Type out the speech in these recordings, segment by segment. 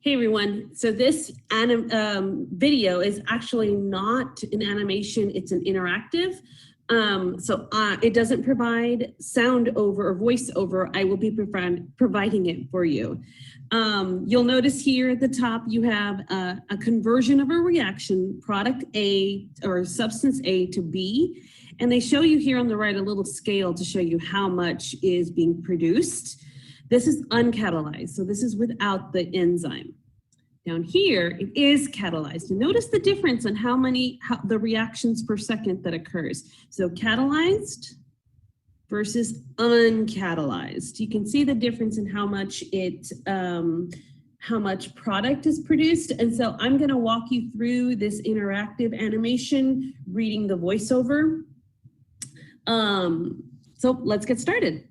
Hey everyone, so this video is actually not an animation, it's an interactive. It doesn't provide sound over or voice over. I will be providing it for you. You'll notice here at the top you have a conversion of a reaction, product A or substance A to B, and they show you here on the right a little scale to show you how much is being produced. This is uncatalyzed, so this is without the enzyme. Down here, it is catalyzed. And notice the difference in how the reactions per second that occurs. So catalyzed versus uncatalyzed. You can see the difference in how much product is produced. And so I'm gonna walk you through this interactive animation, reading the voiceover. So let's get started.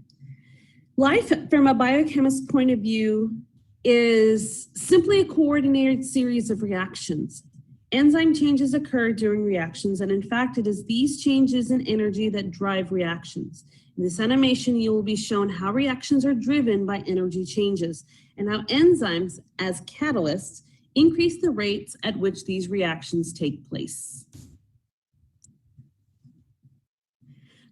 Life, from a biochemist's point of view, is simply a coordinated series of reactions. Enzyme changes occur during reactions, and in fact, it is these changes in energy that drive reactions. In this animation, you will be shown how reactions are driven by energy changes and how enzymes, as catalysts, increase the rates at which these reactions take place.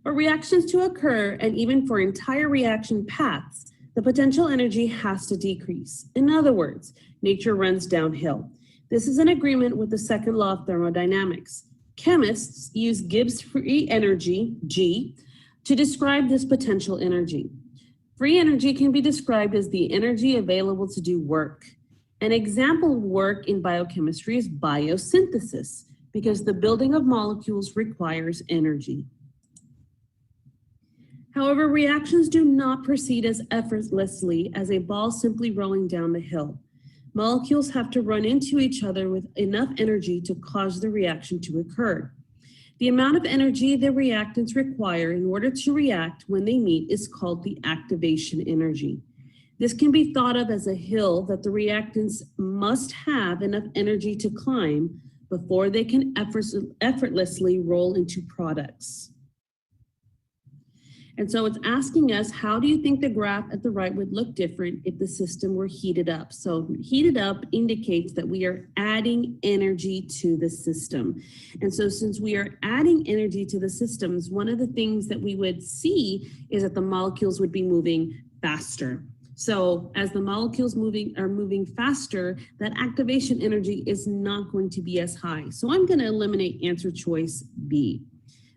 For reactions to occur, and even for entire reaction paths, the potential energy has to decrease. In other words, nature runs downhill. This is an agreement with the second law of thermodynamics. Chemists use Gibbs free energy, G, to describe this potential energy. Free energy can be described as the energy available to do work. An example of work in biochemistry is biosynthesis, because the building of molecules requires energy. However, reactions do not proceed as effortlessly as a ball simply rolling down the hill. Molecules have to run into each other with enough energy to cause the reaction to occur. The amount of energy the reactants require in order to react when they meet is called the activation energy. This can be thought of as a hill that the reactants must have enough energy to climb before they can effortlessly roll into products. And so it's asking us, how do you think the graph at the right would look different if the system were heated up? So heated up indicates that we are adding energy to the system. And so since we are adding energy to the systems, one of the things that we would see is that the molecules would be moving faster. So as the molecules are moving faster, that activation energy is not going to be as high. So I'm going to eliminate answer choice B.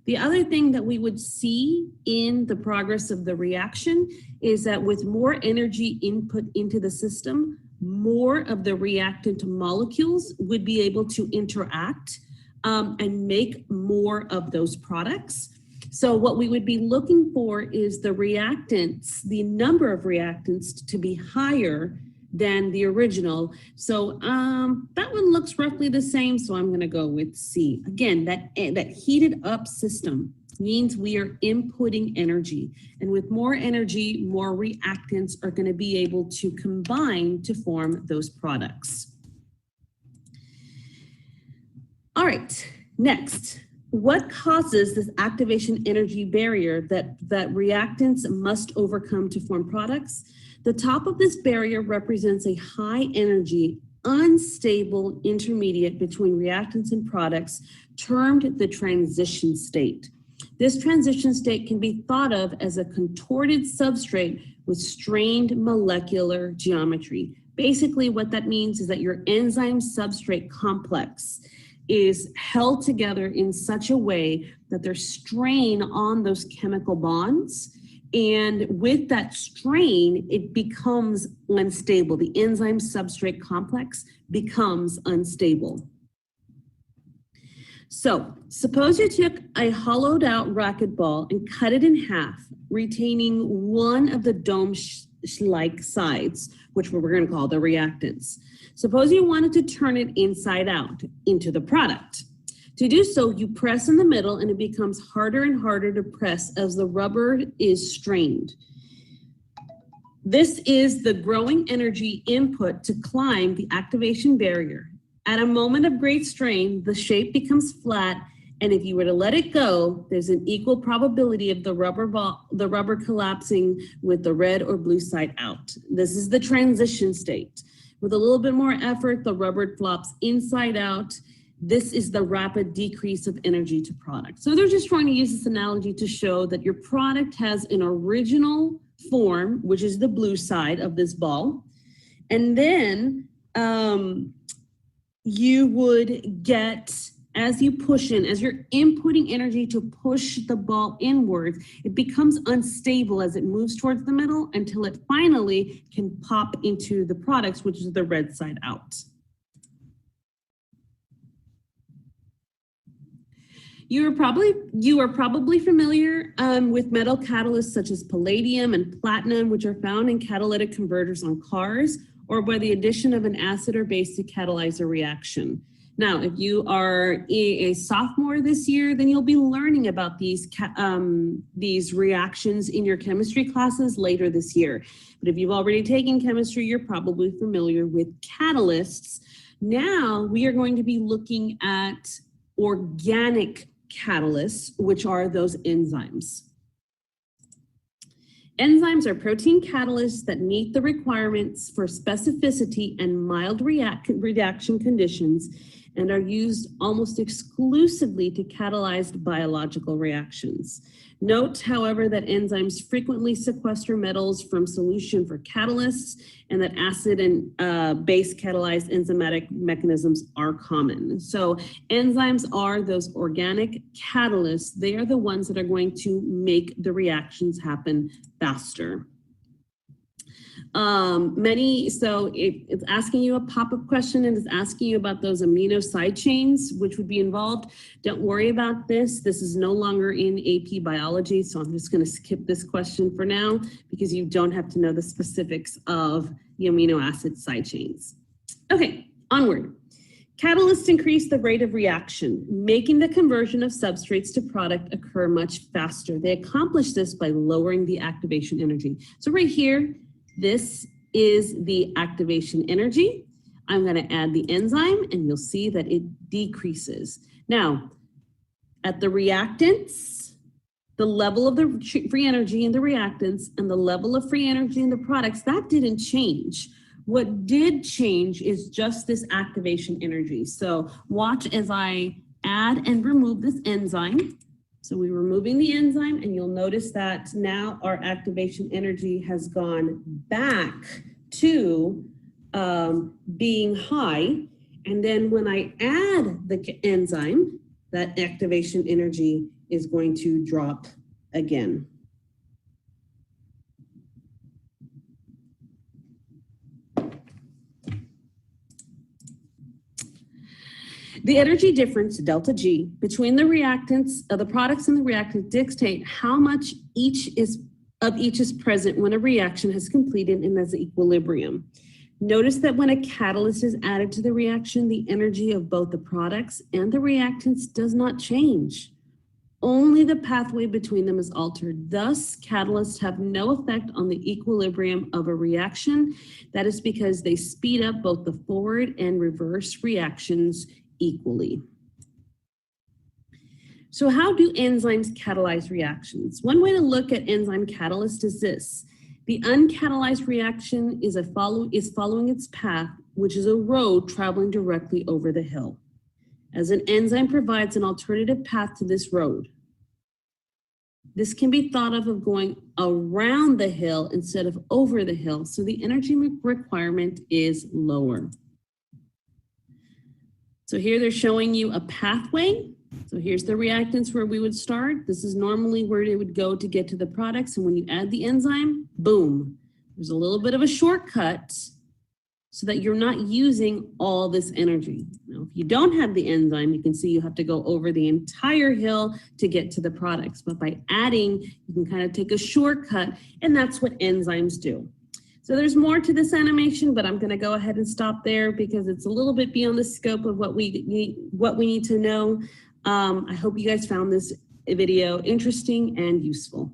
The other thing that we would see in the progress of the reaction is that with more energy input into the system, more of the reactant molecules would be able to interact and make more of those products. So what we would be looking for is the reactants, the number of reactants to be higher than the original. So that one looks roughly the same, so I'm gonna go with C. Again, that heated up system means we are inputting energy. And with more energy, more reactants are gonna be able to combine to form those products. All right, next. What causes this activation energy barrier that reactants must overcome to form products? The top of this barrier represents a high energy, unstable intermediate between reactants and products termed the transition state. This transition state can be thought of as a contorted substrate with strained molecular geometry. Basically, what that means is that your enzyme substrate complex is held together in such a way that there's strain on those chemical bonds. And with that strain, it becomes unstable. The enzyme substrate complex becomes unstable. So suppose you took a hollowed out racquetball and cut it in half, retaining one of the dome-like sides, which we're going to call the reactants. Suppose you wanted to turn it inside out into the product. To do so, you press in the middle and it becomes harder and harder to press as the rubber is strained. This is the growing energy input to climb the activation barrier. At a moment of great strain, the shape becomes flat, and if you were to let it go, there's an equal probability of the rubber collapsing with the red or blue side out. This is the transition state. With a little bit more effort, the rubber flops inside out. This is the rapid decrease of energy to product. So they're just trying to use this analogy to show that your product has an original form, which is the blue side of this ball. And then you would get, as you push in, as you're inputting energy to push the ball inwards, it becomes unstable as it moves towards the middle until it finally can pop into the products, which is the red side out. You are probably familiar with metal catalysts such as palladium and platinum, which are found in catalytic converters on cars, or by the addition of an acid or base to catalyze a reaction. Now, if you are a sophomore this year, then you'll be learning about these reactions in your chemistry classes later this year. But if you've already taken chemistry, you're probably familiar with catalysts. Now, we are going to be looking at organic catalysts, which are those enzymes. Enzymes are protein catalysts that meet the requirements for specificity and mild reaction conditions and are used almost exclusively to catalyze biological reactions. Note, however, that enzymes frequently sequester metals from solution for catalysts, and that acid and base catalyzed enzymatic mechanisms are common. So enzymes are those organic catalysts. They are the ones that are going to make the reactions happen faster. It's asking you a pop-up question, and it's asking you about those amino side chains, which would be involved. Don't worry about this. This is no longer in AP biology, so I'm just going to skip this question for now because you don't have to know the specifics of the amino acid side chains. Okay, onward. Catalysts increase the rate of reaction, making the conversion of substrates to product occur much faster. They accomplish this by lowering the activation energy. So right here, this is the activation energy. I'm going to add the enzyme, and you'll see that it decreases. Now, at the reactants, the level of the free energy in the reactants and the level of free energy in the products, that didn't change. What did change is just this activation energy. So watch as I add and remove this enzyme. So we're removing the enzyme, and you'll notice that now our activation energy has gone back to being high. And then when I add the enzyme, that activation energy is going to drop again. The energy difference, delta G, between the reactants, the products and the reactants dictate how much each is present when a reaction has completed and has equilibrium. Notice that when a catalyst is added to the reaction, the energy of both the products and the reactants does not change. Only the pathway between them is altered. Thus, catalysts have no effect on the equilibrium of a reaction. That is because they speed up both the forward and reverse reactions equally. So how do enzymes catalyze reactions? One way to look at enzyme catalyst is this. The uncatalyzed reaction is following its path, which is a road traveling directly over the hill, as an enzyme provides an alternative path to this road. This can be thought of going around the hill instead of over the hill, so the energy requirement is lower. So here they're showing you a pathway. So here's the reactants where we would start. This is normally where it would go to get to the products. And when you add the enzyme, boom, there's a little bit of a shortcut so that you're not using all this energy. Now, if you don't have the enzyme, you can see you have to go over the entire hill to get to the products. But by adding, you can kind of take a shortcut, and that's what enzymes do. So there's more to this animation, but I'm going to go ahead and stop there because it's a little bit beyond the scope of what we need to know. I hope you guys found this video interesting and useful.